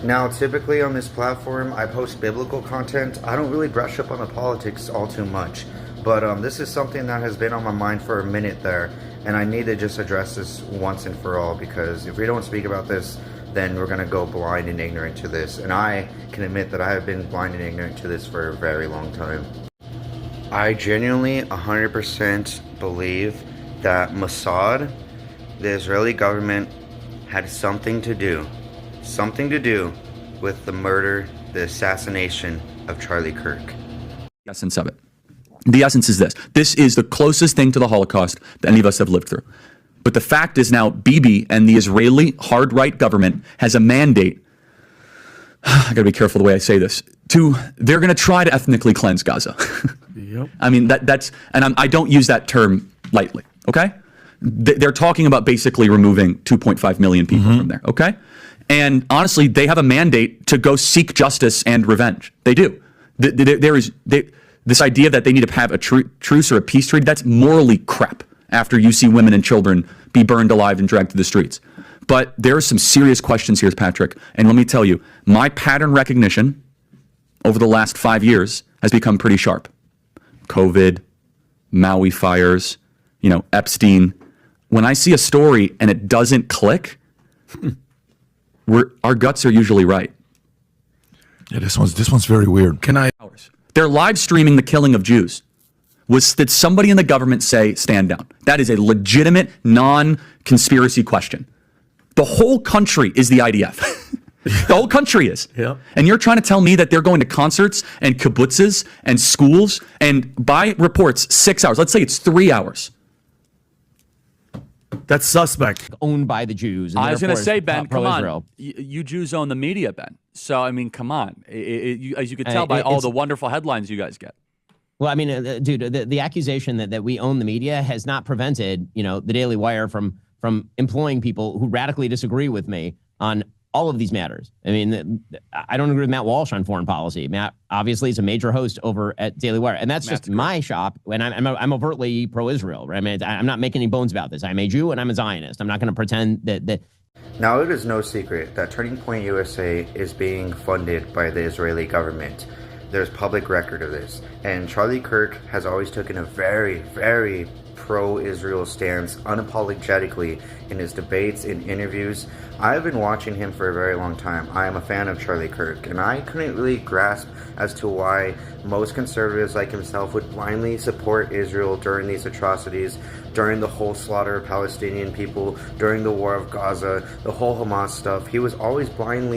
Now, typically on this platform, I post biblical content. I don't really brush up on the politics all too much. But this is something that has been on my mind for a minute there. And I need to just address this once and for all, because if we don't speak about this, then we're going to go blind and ignorant to this. And I can admit that I have been blind and ignorant to this for a very long time. I genuinely 100% believe that Mossad, the Israeli government, had something to do with the murder, the assassination of Charlie Kirk. The essence of it. The essence is this. This is the closest thing to the Holocaust that any of us have lived through. But the fact is now Bibi and the Israeli hard-right government has a mandate. I gotta be careful the way I say this. They're gonna try to ethnically cleanse Gaza. Yep. I mean, I don't use that term lightly, okay? They're talking about basically removing 2.5 million people from there, okay? And honestly, they have a mandate to go seek justice and revenge. They do. This idea that they need to have a truce or a peace treaty, that's morally crap after you see women and children be burned alive and dragged to the streets. But there are some serious questions here, Patrick. And let me tell you, my pattern recognition over the last 5 years has become pretty sharp. COVID, Maui fires, Epstein. When I see a story and it doesn't click, our guts are usually right. Yeah, this one's very weird. They're live streaming the killing of Jews. Did somebody in the government say, stand down? That is a legitimate, non-conspiracy question. The whole country is the IDF. The whole country is. Yeah. And you're trying to tell me that they're going to concerts and kibbutzes and schools and by reports 6 hours. Let's say it's 3 hours. That's suspect. Owned by the Jews. And I was going to say, Ben, come pro-Israel. on. You Jews own the media, Ben. So, I mean, come on. As you could tell by all the wonderful headlines you guys get. Well, I mean, dude, the accusation that we own the media has not prevented, the Daily Wire from employing people who radically disagree with me on all of these matters. I mean, I don't agree with Matt Walsh on foreign policy. Matt obviously is a major host over at Daily Wire, and that's just my shop. And I'm overtly pro-Israel. Right? I mean, I'm not making any bones about this. I'm a Jew and I'm a Zionist. I'm not going to pretend that. Now, it is no secret that Turning Point USA is being funded by the Israeli government. There's public record of this. And Charlie Kirk has always taken a very, very pro-Israel stance unapologetically in his debates, in interviews. I've been watching him for a very long time. I am a fan of Charlie Kirk, and I couldn't really grasp as to why most conservatives like himself would blindly support Israel during these atrocities, during the whole slaughter of Palestinian people, during the war of Gaza, the whole Hamas stuff. He was always blindly